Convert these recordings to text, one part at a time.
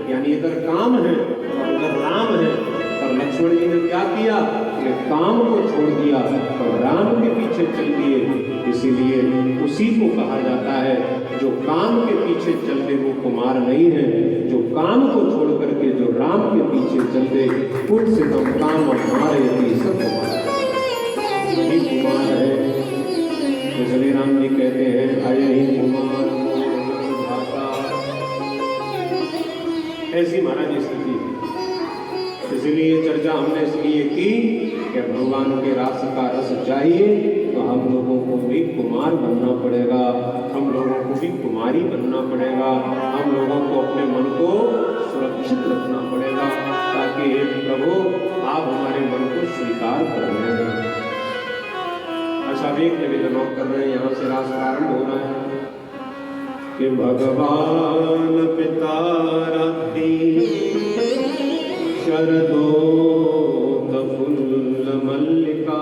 यानी इधर काम है और उधर राम है। पर लक्ष्मण जी ने क्या किया कि काम को छोड़ दिया और राम के पीछे चल दिए। इसीलिए उसी को कहा जाता है जो काम के पीछे चल दे वो कुमार नहीं है, जो काम को छोड़ करके जो राम के पीछे चल दे खुद से कम काम और हमारे यदि सब वही कुमार है। इसलिए राम जी कहते हैं अय ही कुमार भाषा। ऐसी महाराज स्थिति है। इसलिए चर्चा हमने इसलिए की कि भगवान के रास का रस चाहिए तो हम लोगों को भी कुमार बनना पड़ेगा, हम लोगों को भी कुमारी बनना पड़ेगा, हम लोगों को अपने मन को सुरक्षित रखना पड़ेगा ताकि हे प्रभु आप हमारे मन को स्वीकार कर लें। अच्छा एक निवेदन और कर रहे हैं, यहाँ से रास प्रारंभ हो रहा है कि भगवान पिता रात्रि शरदोत फुल्ल मल्लिका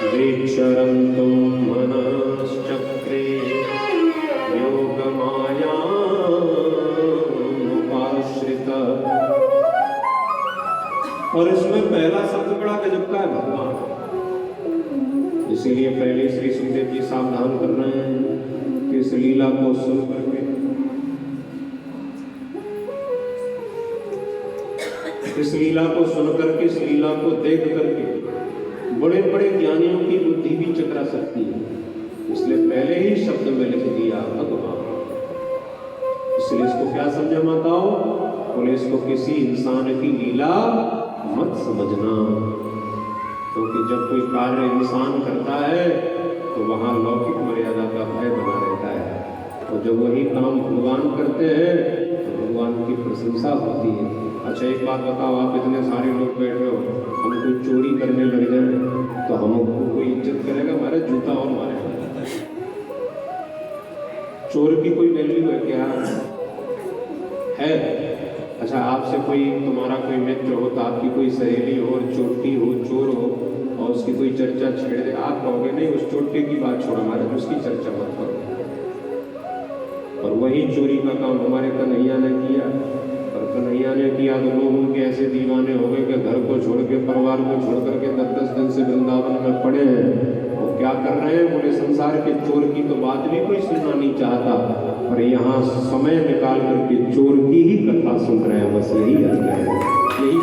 वृक्षरन्तुं मनश्चक्रे योगमाया उपाश्रित। और इसमें पहला शब्द बड़ा गजब का है भगवान। इसीलिए पहले श्री सुखदेव जी सावधान कर रहे हैं कि इस लीला को सुन करके इस लीला को सुन करके इस लीला को देख करके बड़े बड़े ज्ञानियों की बुद्धि भी चकरा सकती है। इसलिए पहले ही शब्द में लिख दिया भगवान। इसलिए इसको क्या समझा माताओ? बोले इसको किसी इंसान की लीला मत समझना, क्योंकि जब कोई कार्य इंसान करता है तो वहाँ लौकिक मर्यादा का भय बना रहता है, और जब वही काम भगवान करते हैं तो भगवान की प्रशंसा होती है। अच्छा एक बात बताओ, आप इतने सारे लोग बैठे हो, हम कोई चोरी करने लग जाए तो हमको कोई इज्जत करेगा? हमारे जूता और मारेगा। चोर की कोई वैल्यू है क्या? है? अच्छा आपसे कोई तुम्हारा कोई मित्र हो तो आपकी कोई सहेली हो, चोटी हो, चोर हो और उसकी कोई चर्चा छेड़ दे, आप कहोगे नहीं उस चोटी की बात छोड़, हमारे उसकी चर्चा मत करो। और वही चोरी का काम हमारे कन्हैया ने किया, और कन्हैया ने किया तो लोग उनके ऐसे दीवाने हो गए कि घर को छोड़ के परिवार को छोड़ करके 10-10 दिन से वृंदावन में पड़े हैं। वो क्या कर रहे हैं? बोले संसार के चोर की तो बात भी कोई सुनना नहीं चाहता, पर यहाँ समय निकाल करके चोर की ही कथा सुन रहे हैं। बस यही यही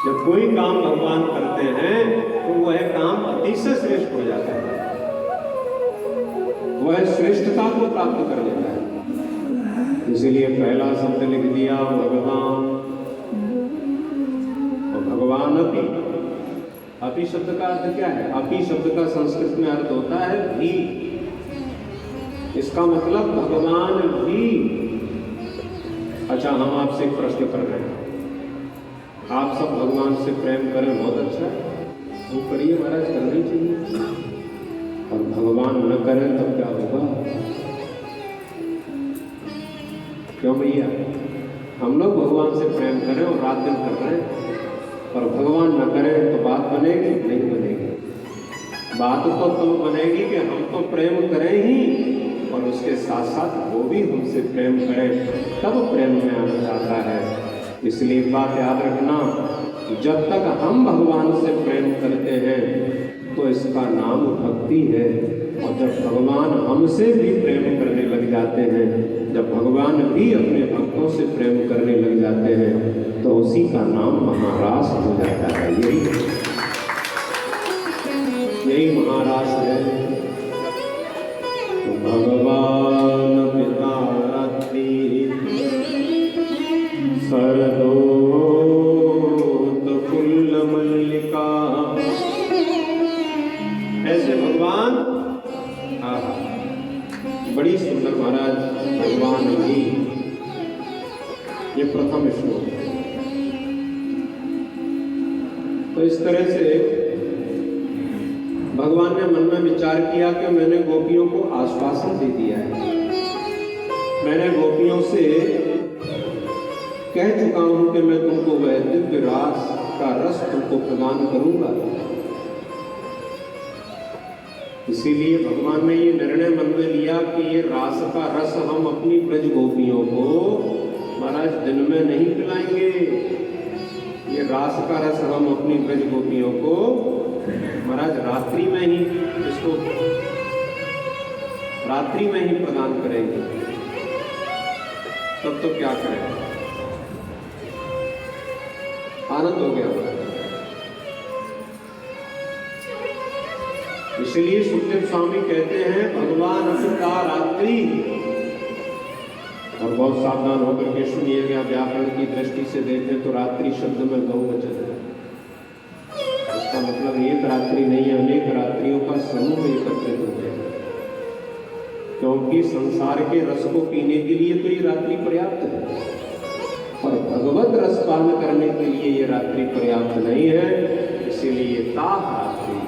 जब कोई काम भगवान करते हैं तो वह काम अतिशय श्रेष्ठ हो जाता है, वह श्रेष्ठता को प्राप्त कर लेता है। इसीलिए पहला शब्द लिख दिया भगवान। और भगवान अपि, अपि शब्द का अर्थ क्या है? अपि शब्द का संस्कृत में अर्थ होता है भी। इसका मतलब भगवान भी। अच्छा हम आपसे एक प्रश्न कर रहे हैं, आप सब भगवान से प्रेम करें, बहुत अच्छा है, वो करिए महाराज, करना ही चाहिए। और भगवान न करें तब क्या होगा? क्यों भैया? हम लोग भगवान से प्रेम करें और रात दिन कर रहे हैं, पर भगवान न करें तो बात बनेगी? नहीं बनेगी। बात तो तब बनेगी कि हम तो प्रेम करें ही और उसके साथ साथ वो भी हमसे प्रेम करें, तब प्रेम में आनंद आता है। इसलिए एक बात याद रखना, जब तक हम भगवान से प्रेम करते हैं तो इसका नाम भक्ति है, और जब भगवान हमसे भी प्रेम करने लग जाते हैं, जब भगवान भी अपने भक्तों से प्रेम करने लग जाते हैं तो उसी का नाम महारास हो जाता है। यही महारास है। तो भगवान पिता रात्रि शरदोत फुल्ल मल्लिका, ऐसे भगवान बड़ी सुंदर महाराज भगवान भी। ये प्रथम श्लोक। तो इस तरह से भगवान ने मन में विचार किया कि मैंने गोपियों को आश्वासन दे दिया है, मैंने गोपियों से कह चुका हूं कि मैं तुमको वह दिव्य रास का रस तुमको प्रदान करूंगा। इसीलिए भगवान ने ये निर्णय मन में लिया कि ये रास का रस हम अपनी ब्रज गोपियों को महाराज दिन में नहीं पिलाएंगे, ये रास का रस हम अपनी ब्रज गोपियों को महाराज रात्रि में ही इसको रात्रि में ही प्रदान करेंगे। तब तो क्या करें, आनंद हो गया। इसलिए सुखदेव स्वामी कहते हैं भगवान अमृता रात्रि, और बहुत सावधान होकर के सुनिएगा, व्याकरण की दृष्टि से देखें तो रात्रि शब्द में बहुवचन है। इसका मतलब एक रात्रि नहीं है, अनेक रात्रियों का समूह एकत्रित हो जाएगा, क्योंकि संसार के रस को पीने के लिए तो ये रात्रि पर्याप्त है, और भगवत रस पान करने के लिए ये रात्रि पर्याप्त नहीं है। इसीलिए ताह रात्रि।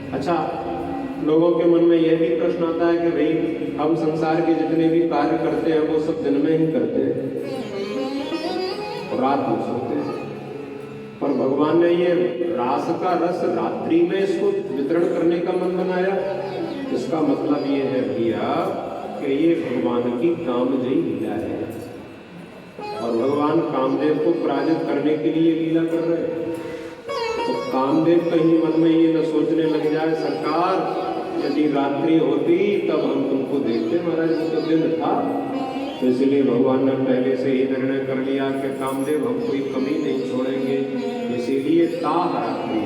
अच्छा, लोगों के मन में यह भी प्रश्न आता है कि भाई हम संसार के जितने भी कार्य करते हैं वो सब दिन में ही करते हैं और रात में सोते हैं, पर भगवान ने ये रास का रस रात्रि में इसको वितरण करने का मन बनाया। इसका मतलब ये है भैया कि ये भगवान की कामजयी लीला है, और भगवान कामदेव को पराजित करने के लिए लीला कर रहे हैं। तो कामदेव कहीं मन में ये न सोचने लग जाए सरकार यदि रात्रि होती तब हम तुमको देखते, महाराज वो तो दिन था। तो इसलिए भगवान ने पहले से ही निर्णय कर लिया कि कामदेव हम कोई कमी नहीं छोड़ेंगे। इसीलिए ताह रात्रि,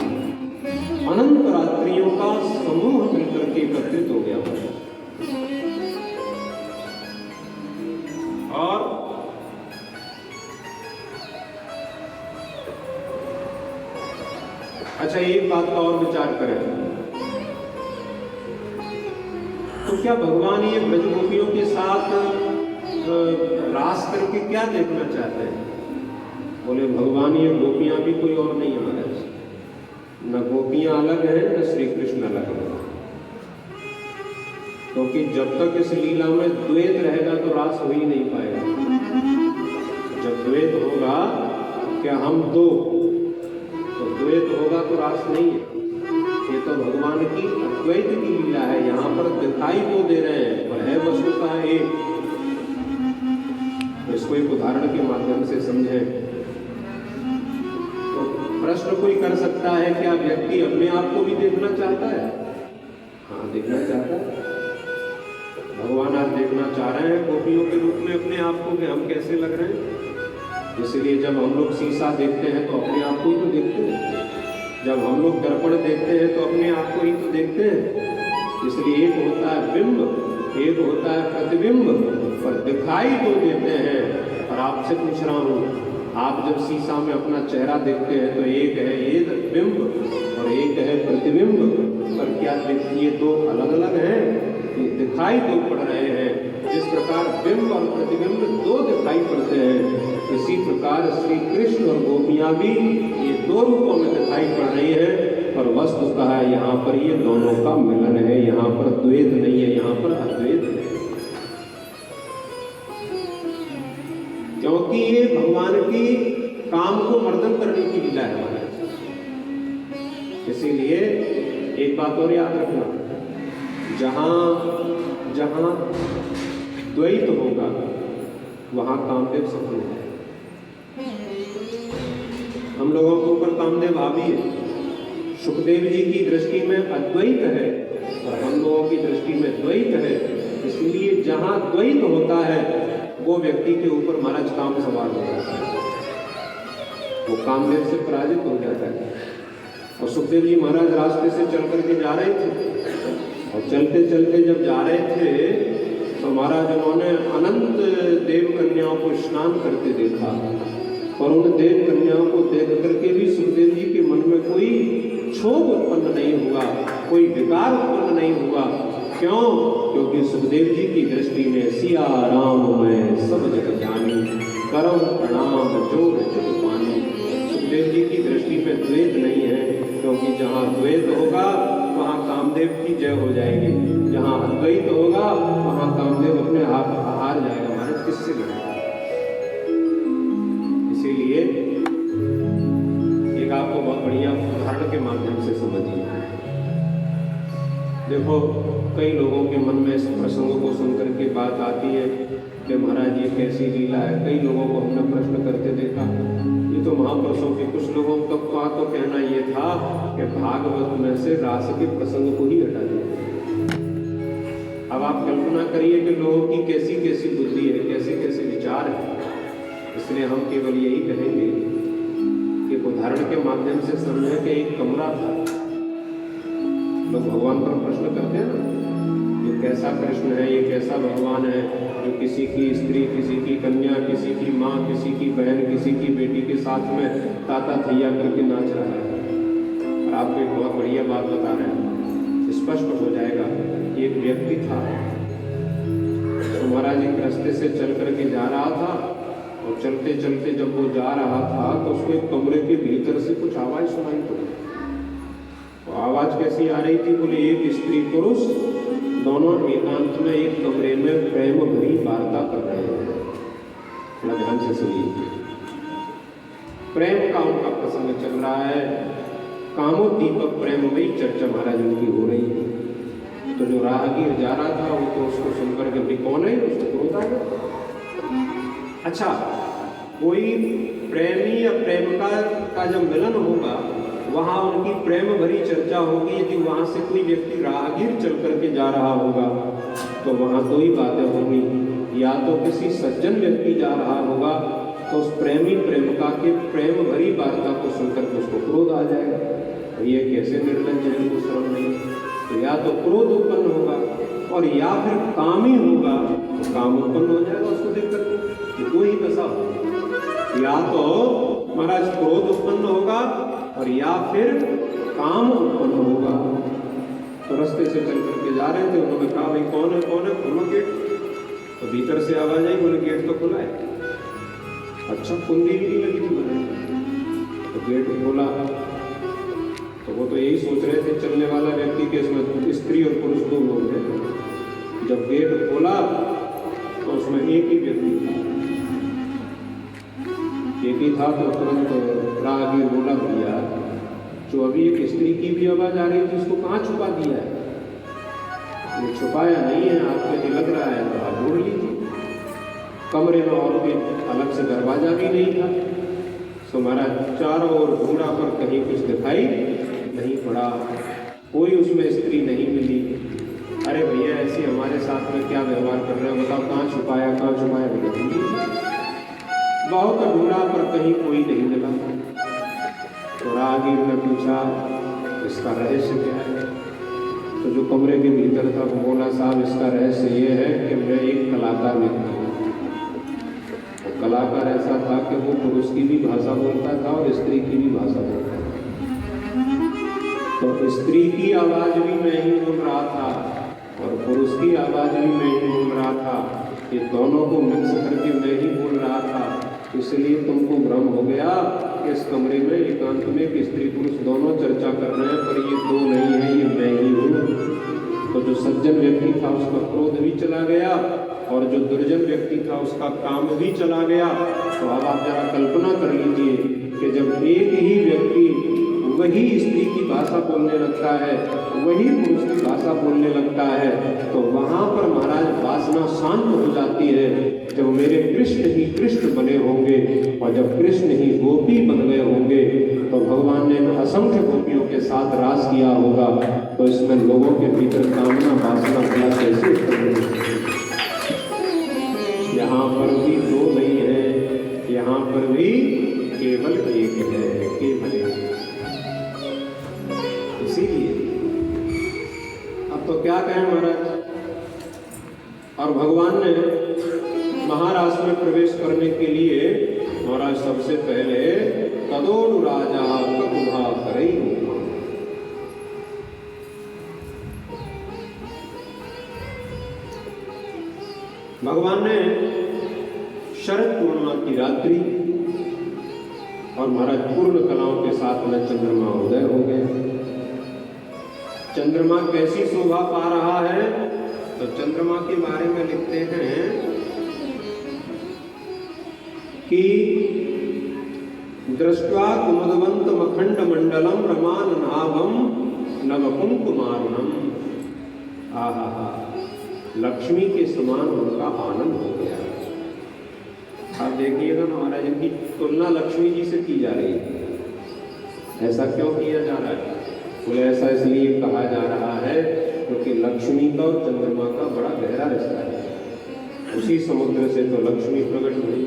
अनंत रात्रियों का समूह मिलकर के एकत्रित हो गया। और अच्छा, एक बात का और विचार करें तो क्या भगवान ये ब्रज गोपियों के साथ रास करके क्या देखना चाहते हैं? बोले भगवान ये गोपियां भी कोई और नहीं है, न गोपियां अलग है न श्री कृष्ण अलग है, क्योंकि जब तक इस लीला में द्वैत रहेगा तो रास हो ही नहीं पाएगा। जब द्वैत होगा क्या हम दो, तो द्वैत होगा तो रास नहीं है। ये तो भगवान की अद्वैत की लीला है, यहाँ पर दिखाई तो दे रहे हैं पर है वस्तुतः एक। इसको एक उदाहरण के माध्यम से समझें तो प्रश्न कोई कर सकता है क्या व्यक्ति अपने आप को भी देखना चाहता है? हाँ, देखना चाहता है। भगवान आज देखना चाह रहे हैं गोपियों के रूप में अपने आप को कि हम कैसे लग रहे हैं। इसलिए जब हम लोग शीशा देखते हैं तो अपने आप को ही तो देखते हैं, जब हम लोग दर्पण देखते हैं तो अपने आप को ही तो देखते हैं। इसलिए एक होता है बिंब, एक होता है प्रतिबिंब, पर दिखाई दो देते हैं। और आपसे पूछ रहा हूँ, आप जब शीशा में अपना चेहरा देखते हैं तो एक है ये बिंब और एक है प्रतिबिंब, पर क्या ये दो अलग अलग हैं? ये दिखाई दो पड़ रहे हैं। जिस प्रकार बिंब और प्रतिबिंब दो दिखाई पड़ते हैं, इसी प्रकार श्री कृष्ण और गोपियां भी ये दो रूपों में दिखाई पड़ रही है, पर वस्तु कहा है यहाँ पर ये दोनों का मिलन है, यहाँ पर द्वैत नहीं है, यहाँ पर अद्वैत है। क्योंकि ये भगवान की काम को मर्दन करने की लीला है हमारे। इसीलिए एक बात और याद रखना, जहां जहां द्वैत होगा वहां कामदेव सफल है। हम लोगों के ऊपर कामदेव हावी है। सुखदेव जी की दृष्टि में अद्वैत है और हम लोगों की दृष्टि में द्वैत है। इसलिए जहां द्वैत होता है वो व्यक्ति के ऊपर महाराज काम सवार हो जाता है, वो कामदेव से पराजित हो जाता है। और सुखदेव जी महाराज रास्ते से चल करके जा रहे थे, और चलते चलते जब जा रहे थे तो महाराज उन्होंने अनंत देव कन्याओं को स्नान करते देखा, और उन देव कन्याओं को देख करके भी सुखदेव जी के मन में कोई क्षोभ उत्पन्न नहीं हुआ, कोई विकार उत्पन्न नहीं हुआ। क्यों? क्योंकि सुखदेव जी की दृष्टि में सिया राम मैं सब जग जानी, करम प्रणाम जोग जग पानी। सुखदेव जी की दृष्टि में द्वैत नहीं है, क्योंकि जहाँ द्वैत होगा वहाँ कामदेव की जय हो जाएगी, जहाँ अद्वैत होगा वहाँ कामदेव अपने आप हार जाएगा। महाराज किससे लड़ेगा? इसीलिए एक आपको बहुत बढ़िया उदाहरण के माध्यम से समझिए। देखो, कई लोगों के मन में इस प्रसंगों को सुनकर के बात आती है कि महाराज ये कैसी लीला है। कई लोगों को हमने प्रश्न करते देखा। ये तो महापुरुषों के कुछ लोगों का तो कहना ये था कि भागवत में से रास के प्रसंग को ही हटा दिया। अब आप कल्पना करिए कि लोगों की कैसी कैसी बुद्धि है, कैसे कैसे विचार है। इसलिए हम केवल यही कहेंगे कि उदाहरण के माध्यम से समझें कि एक कमरा था। लोग भगवान पर प्रश्न करते हैं ना, ये कैसा कृष्ण है, ये कैसा भगवान है जो किसी की स्त्री, किसी की कन्या, किसी की माँ, किसी की बहन, किसी की बेटी के साथ में ताता थैया करके नाच रहा है। और आपको एक बहुत बढ़िया बात बता रहे हैं, स्पष्ट हो जाएगा। एक व्यक्ति था, तो महाराज एक रास्ते से चल करके जा रहा था, और चलते चलते जब वो जा रहा था तो उसको एक कमरे के भीतर से कुछ आवाज सुनाई पड़ी। तो आवाज कैसी आ रही थी? बोले एक स्त्री पुरुष दोनों एकांत में एक कमरे में प्रेम भरी वार्ता कर रहे हैं। थोड़ा ध्यान से सुनिए। प्रेम का उनका प्रसंग चल रहा है। कामोद्दीपक प्रेममयी चर्चा महाराज उनकी हो रही है। तो जो राहगीर जा रहा था वो तो उसको सुनकर के भी कौन है, उसको क्रोध आ गया। अच्छा, कोई प्रेमी या प्रेमिका का जब मिलन होगा, वहां उनकी प्रेम भरी चर्चा होगी। यदि वहां से कोई व्यक्ति राहगीर चल करके जा रहा होगा तो वहां दो ही बातें होंगी। या तो किसी सज्जन व्यक्ति जा रहा होगा तो उस प्रेमी प्रेमिका के प्रेम भरी वार्ता को सुनकर के उसको क्रोध आ जाएगा। तो ये कैसे निर्लज्ज है, इनको शर्म नहीं। तो या तो क्रोध उत्पन्न होगा, और या फिर काम ही होगा तो काम उत्पन्न हो जाएगा उसको देख करके। दो ही दशा होगी, या तो महाराज क्रोध उत्पन्न होगा और या फिर काम उत्पन्न होगा। तो रास्ते से चल करके जा रहे थे, उन्होंने कहा भाई कौन है, कौन है, खोलो गेट। तो भीतर से आवाज आई, बोले गेट तो खुला है। अच्छा, कुंडी भी नहीं लगी थी बोले। तो गेट खोला तो वो तो यही सोच रहे थे चलने वाला व्यक्ति के इसमें स्त्री और पुरुष दो लोग हैं। जब गेट खोला तो उसमें एक ही व्यक्ति था। एक ही था तो तुरंत राहगीर बोला, भैया जो अभी एक स्त्री की भी आवाज आ रही थी उसको कहाँ छुपा दिया है? वो छुपाया नहीं है, आपको ये लग रहा है तो आप ढूंढ लीजिए। कमरे में और भी अलग से दरवाजा भी नहीं था। तो महाराज चारों ओर ढूंढा पर कहीं कुछ दिखाई नहीं पड़ा, कोई उसमें स्त्री नहीं मिली। अरे भैया ऐसे हमारे साथ में क्या व्यवहार कर रहे हो, बताओ कहाँ छुपाया, कहाँ छुपाया? बहुत ढूंढा पर कहीं कोई नहीं मिला। तो राहगीर ने पूछा इसका रहस्य क्या है? तो जो कमरे के भीतर था वो बोला, साहब इसका रहस्य ये है कि मैं एक कलाकार व्यक्ति हूँ। कलाकार ऐसा था कि वो पुरुष की भी भाषा बोलता था और स्त्री की भी भाषा बोलता था। तो स्त्री की आवाज भी मैं ही बोल रहा था और पुरुष की आवाज भी मैं ही बोल रहा था। ये दोनों को मिक्स करके मैं ही बोल रहा था। इसलिए तुमको भ्रम हो गया कि इस कमरे में एकांत में एक स्त्री पुरुष दोनों चर्चा कर रहे हैं, पर ये दो नहीं है, ये मैं ही हूँ। तो जो सज्जन व्यक्ति था उसका क्रोध भी चला गया और जो दुर्जन व्यक्ति था उसका काम भी चला गया। तो अब आप जरा कल्पना कर लीजिए कि जब एक ही व्यक्ति वही स्त्री की भाषा बोलने लगता है, वही पुरुष की भाषा बोलने लगता है, तो वहां पर महाराज वासना शांत हो जाती है। जब मेरे कृष्ण ही कृष्ण बने होंगे और जब कृष्ण ही गोपी बन गए होंगे तो भगवान ने असंख्य गोपियों के साथ रास किया होगा। तो इसमें लोगों के भीतर कामना वासना भला कैसे उत्पन्न होगी? यहाँ पर भी दो नहीं है, यहाँ पर भी केवल एक है, केवल एक। इसीलिए अब तो क्या कहें महाराज। और भगवान ने महाराज में प्रवेश करने के लिए महाराज सबसे पहले तदोनु राजा ककुभा करई होगा। भगवान ने शरद पूर्णिमा की रात्रि और महाराज पूर्ण कलाओं के साथ में चंद्रमा उदय हो गए। चंद्रमा कैसी शोभा पा रहा है तो चंद्रमा के बारे में लिखते हैं कि दृष्ट्वा कुमुदवंत मखंड मंडलम रमान नाभम नवकुंकुमारुणम। आहा हा, लक्ष्मी के समान उनका आनंद हो गया। आप देखिएगा ना महाराज, इनकी तुलना लक्ष्मी जी से की जा रही है। ऐसा क्यों किया जा रहा है? बोले ऐसा इसलिए कहा जा रहा है क्योंकि लक्ष्मी का और चंद्रमा का बड़ा गहरा रिश्ता है। उसी समुद्र से तो लक्ष्मी प्रकट हुई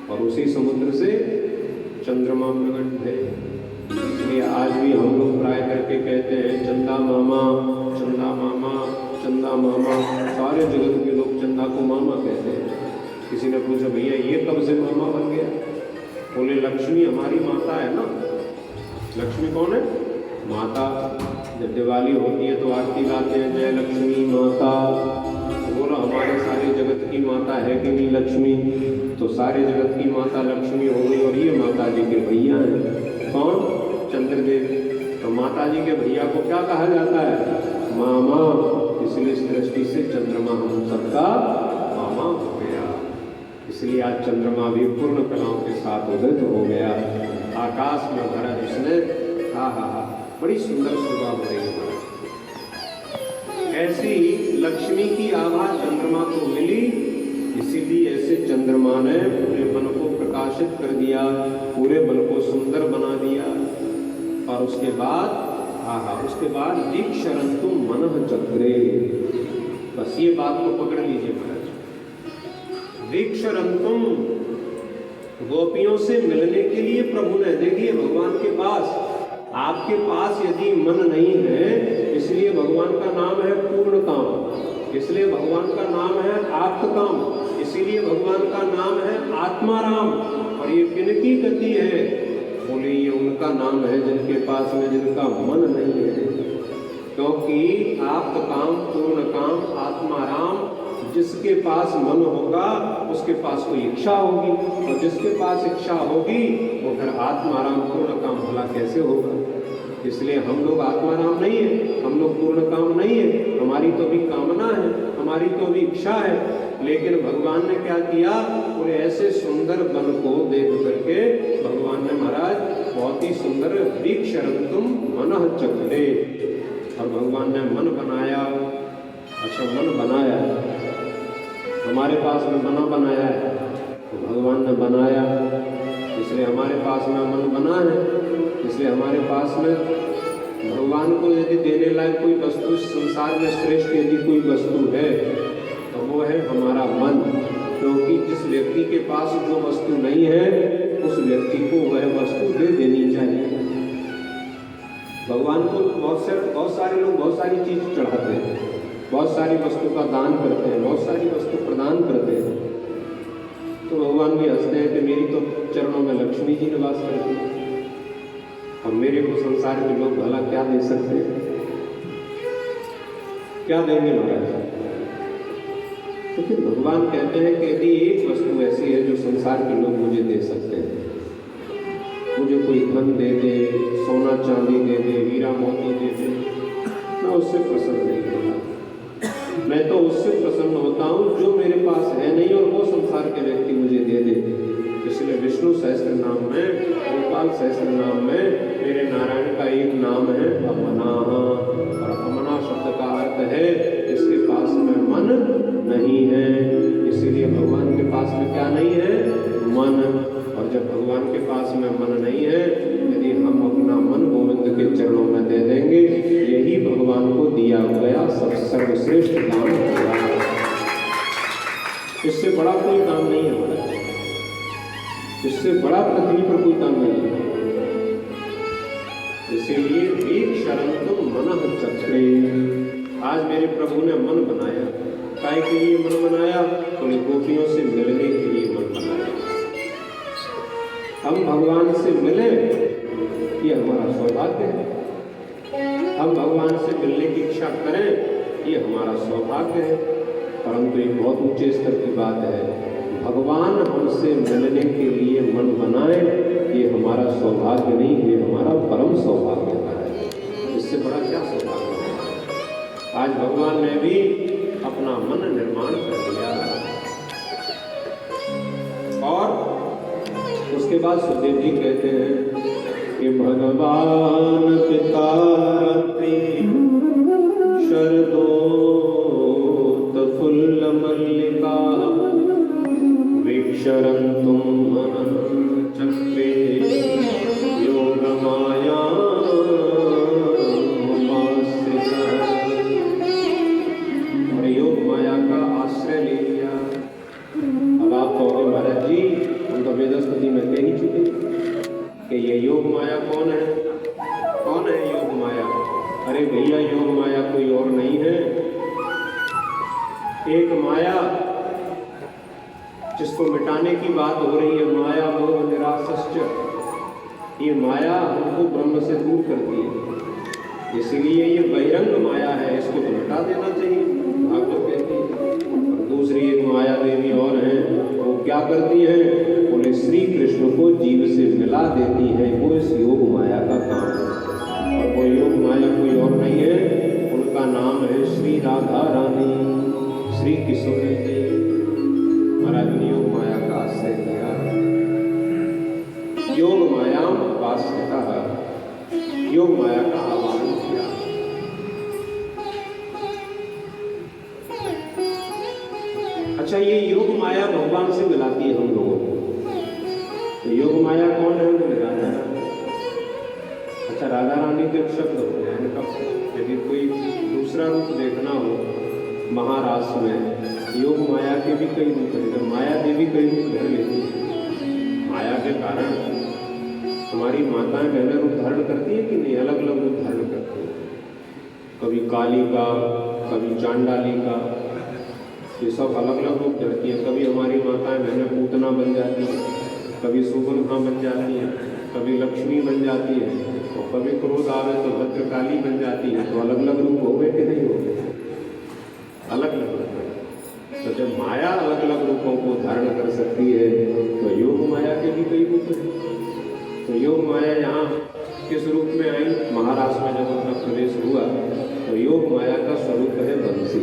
और उसी समुद्र से चंद्रमा प्रकट हुए। इसलिए आज भी हम लोग प्राय करके कहते हैं चंदा मामा, चंदा मामा, चंदा मामा। सारे जगत के लोग चंदा को मामा कहते हैं। किसी ने पूछा भैया ये कब से मामा बन गया? बोले लक्ष्मी हमारी माता है ना। लक्ष्मी कौन है? माता। जब दिवाली होती है तो आरती गाते हैं जय लक्ष्मी माता। बोलो हमारे सारे जगत की माता है कि नहीं लक्ष्मी? तो सारे जगत की माता लक्ष्मी हो गई और ये माता जी के भैया हैं। कौन? चंद्रदेव। तो माता जी के भैया को क्या कहा जाता है? मामा। इसलिए इस दृष्टि से चंद्रमा हम सबका मामा हो गया। इसलिए आज चंद्रमा भी पूर्ण कलाओं के साथ उदित हो गया। आकाश में भरा जिसने, हा हा हा, बड़ी सुंदर शोभा हो रही है। ऐसी लक्ष्मी की आभा चंद्रमा को मिली, इसीलिए ऐसे चंद्रमा ने पूरे वन को प्रकाशित कर दिया, पूरे वन को सुंदर बना दिया। और उसके बाद उसके बाद दीक्षरंतुम मनः चक्रे। बस ये बात को पकड़ लीजिए महाराज। दीक्षरंतुम, गोपियों से मिलने के लिए प्रभु ने, देखिए भगवान के पास, आपके पास यदि मन नहीं है, इसलिए भगवान का नाम है पूर्ण काम, इसलिए भगवान का नाम है आप्त काम, इसीलिए भगवान का नाम है आत्माराम। और ये किनकी गति है? बोले ये उनका नाम है जिनके पास में जिनका मन नहीं है। क्योंकि आप्त काम, पूर्ण काम, आत्माराम, जिसके पास मन होगा उसके पास कोई इच्छा होगी, और जिसके पास इच्छा होगी वो फिर आत्माराम पूर्ण काम भला कैसे होगा? इसलिए हम लोग आत्माराम नहीं है, हम लोग पूर्ण काम नहीं है, हमारी तो भी कामना है, हमारी तो भी इच्छा है। लेकिन भगवान ने क्या किया? पूरे ऐसे सुंदर वन को देख करके भगवान ने महाराज बहुत ही सुंदर दीक्षरंतुम मनः चक्रे, और भगवान ने मन बनाया। अच्छा मन बनाया, हमारे पास में मना बनाया है तो भगवान ने बनाया, इसलिए हमारे पास में मन बना है। इसलिए हमारे पास में भगवान को यदि देने लायक कोई वस्तु संसार में श्रेष्ठ यदि कोई वस्तु है तो वो है हमारा मन। क्योंकि जिस व्यक्ति के पास जो वस्तु नहीं है उस व्यक्ति को वह वस्तु दे देनी चाहिए। भगवान को बहुत सारे लोग बहुत सारी चीज चढ़ाते हैं, बहुत सारी वस्तु का दान करते हैं, बहुत सारी वस्तु प्रदान करते हैं। तो भगवान भी हंसते हैं कि मेरी तो चरणों में लक्ष्मी जी निवास करती है, अब मेरे को संसार के लोग भला क्या दे सकते हैं? क्या देंगे महाराज? तो फिर भगवान कहते हैं कि यदि एक वस्तु ऐसी है जो संसार के लोग मुझे दे सकते हैं, मुझे कोई धन दे दे, सोना चांदी दे दे, हीरा मोती दे दे, मैं उससे प्रसन्न नहीं होता। मैं तो उससे प्रसन्न होता हूँ जो मेरे पास है नहीं और वो संसार के व्यक्ति मुझे दे दे। इसलिए विष्णु सहस्त्र नाम में, गोपाल सहस्त्र नाम में मेरे नारायण का एक नाम है अमना, और अमना शब्द का अर्थ है इसके पास में मन नहीं है। इसीलिए भगवान के पास में क्या नहीं है? मन। और जब भगवान के पास में मन नहीं है, यदि हम अपना मन गोविंद के चरणों में दे देंगे, यही भगवान को दिया गया सर्वश्रेष्ठ दान होगा। इससे बड़ा कोई काम नहीं है हमारा, इससे बड़ा पृथ्वी पर कोई काम नहीं है। इसीलिए दीक्षरंतुम मनः चक्रे। आज मेरे प्रभु ने मन बनाया, काय के लिए मन बनाया? थोड़ी गोपियों से मिलने के लिए मन बनाया। हम भगवान से मिले ये हमारा सौभाग्य है, हम भगवान से मिलने की इच्छा करें ये हमारा सौभाग्य है। परंतु एक बहुत ऊंचे स्तर की बात है, भगवान हमसे मिलने के लिए मन बनाए ये हमारा सौभाग्य नहीं, ये हमारा परम सौभाग्य है। इससे बड़ा क्या सौभाग्य है? आज भगवान ने भी अपना मन निर्माण कर दिया। और उसके बाद सुखदेव जी कहते हैं कि भगवान पिता शरदो शरन्तुं चक्रे योगमाया और योग माया का आश्रय ले लिया। अब आप कहोगे महाराज जी हम तो वेदस्तुति में कह ही चुके कि ये योग माया कौन है? कौन है योग माया? अरे भैया योग माया कोई और नहीं है, एक माया जिसको मिटाने की बात हो रही है, माया मोह निरासश्च। ये माया हमको ब्रह्म से दूर करती है, इसलिए ये बहिरंग माया है, इसको तो मिटा देना चाहिए, भागवत कहती है। और दूसरी एक माया देवी और है, वो क्या करती है? बोले श्री कृष्ण को जीव से मिला देती है, वो इस योग माया का काम है। और वो योग माया कोई और नहीं है, उनका नाम है श्री राधा रानी, श्री किशोरी जी। महाराज ने योग माया का आश्रय किया, योग माया उपास्यता, योग माया का आवाहन किया। अच्छा, ये योग माया भगवान से मिलाती है हम लोगों को। तो योग माया कौन है? राधा रानी। अच्छा, राधा रानी के शब्द हो गए, यदि कोई दूसरा रूप देखना हो महारास में, योग माया के भी कई रूप हैं, माया देवी कई रूप धर लेती है। माया के कारण हमारी माताएं बहनें रूप धारण करती है कि नहीं? अलग अलग रूप धारण करती है, कभी काली का, कभी चांडाली का, ये सब अलग अलग रूप धरती है। कभी हमारी माताएं बहनें पूतना बन जाती है, कभी सुगंधा बन जाती है, कभी लक्ष्मी बन जाती है, और कभी क्रोध आवे तो भद्रकाली बन जाती है। तो अलग अलग रूप हो गए कि नहीं हो गए? अलग अलग रूप। तो जब माया अलग अलग रूपों को धारण कर सकती है, तो योग माया के भी कई रूप हैं। तो योग माया यहाँ किस रूप में आई? महाराष्ट्र में जब उनका प्रवेश हुआ तो योग माया का स्वरूप है बंसी।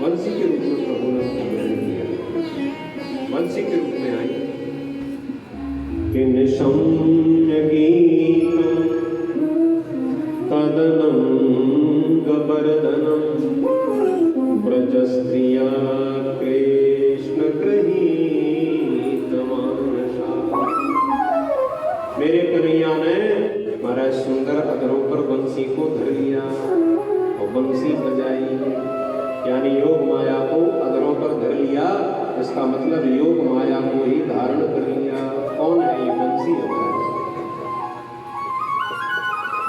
बंसी के रूप में प्रभु ने उसका ग्रहण किया, बंसी के रूप में आई। कि निशम्य गीतम तदनं गबर्दनं ब्रज स्त्रिया कृष्ण गृहीत मानसा। मेरे कन्हैया ने महाराज सुंदर अधरों पर बंसी को धर लिया और बंसी बजाई, यानी योग माया को अधरों पर धर लिया। इसका मतलब योग माया को ही धारण कर लिया। कौन है ये? बंसी है महाराज,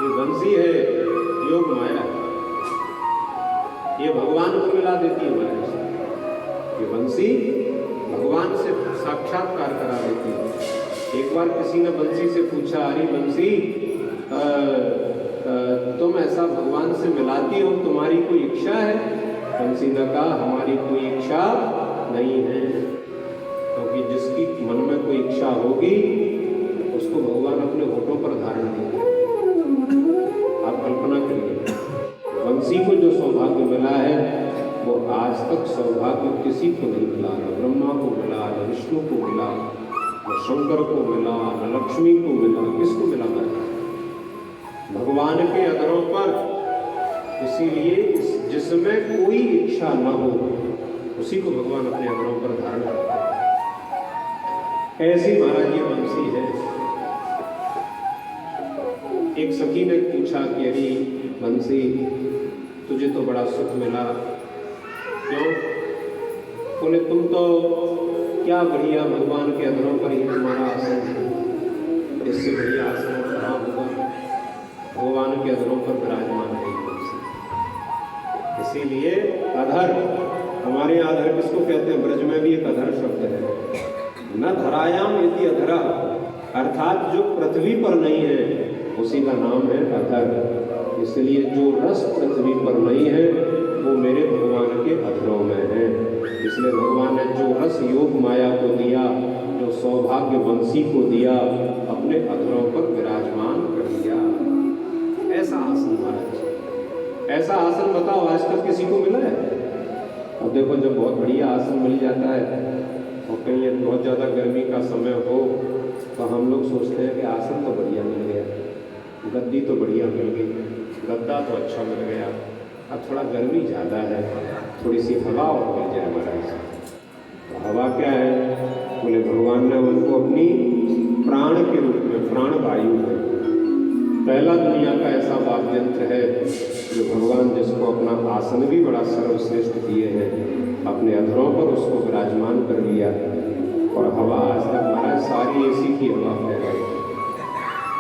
ये बंसी है योग माया, ये भगवान को मिला देती है महाराज। ये बंसी भगवान से साक्षात्कार करा देती है। एक बार किसी ने बंसी से पूछा, अरे बंसी तुम ऐसा भगवान से मिलाती हो, तुम्हारी कोई इच्छा है? बंसी ने कहा, हमारी कोई इच्छा नहीं है, क्योंकि जिसकी मन में कोई इच्छा होगी उसको भगवान अपने होठों पर धारण देंगे। आप कल्पना करिए, बंसी को जो सौभाग्य मिला है वो आज तक सौभाग्य किसी को नहीं मिला। न ब्रह्मा को मिला, न विष्णु को मिला, न शंकर को मिला, न लक्ष्मी को मिला। किसको मिला? भगवान के अधरों पर। इसीलिए जिसमें कोई इच्छा न हो उसी को भगवान अपने अधरों पर धारण करते हैं। ऐसी महाराज ये बंसी है। एक सखी ने पूछा कि अरे बंसी, तुझे तो बड़ा सुख मिला, क्यों? बोले तुम तो क्या बढ़िया, भगवान के अधरों पर ही तुम्हारा आसन है, इससे बढ़िया आसन कहाँ होगा? भगवान के अधरों पर विराजमान है बंसी। इसीलिए अधर, हमारे अधर किसको कहते हैं? ब्रज में भी एक अधर शब्द है, न धरायाम यदि अधरा, अर्थात जो पृथ्वी पर नहीं है उसी का नाम है अधर। इसलिए जो रस पृथ्वी पर नहीं है वो मेरे भगवान के अधरों में है। इसलिए भगवान ने जो रस योग माया को दिया, जो सौभाग्य बंसी को दिया, अपने अधरों पर विराजमान कर दिया। ऐसा आसन महाराज, ऐसा आसन बताओ आज तक किसी को मिला है? अब देखो, जब बहुत बढ़िया आसन मिल जाता है और कहीं बहुत ज़्यादा गर्मी का समय हो तो हम लोग सोचते हैं कि आसन तो बढ़िया मिल गया, गद्दी तो बढ़िया मिल गई, गद्दा तो अच्छा मिल गया, अब थोड़ा गर्मी ज़्यादा है, थोड़ी सी हवा और मिल जाए महाराज। तो हवा क्या है? भगवान ने उनको अपनी प्राण के रूप में, प्राण वायु है, पहला दुनिया का ऐसा वाद्य यंत्र है जो भगवान जिसको अपना आसन भी बड़ा सर्वश्रेष्ठ दिए हैं, अपने अधरों पर उसको विराजमान कर लिया। और हवा आज तक महाराज सारी एसी की हवा फैल रही।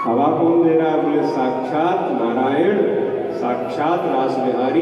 हवा कौन दे रहा है? बोले साक्षात नारायण, साक्षात रास बिहारी।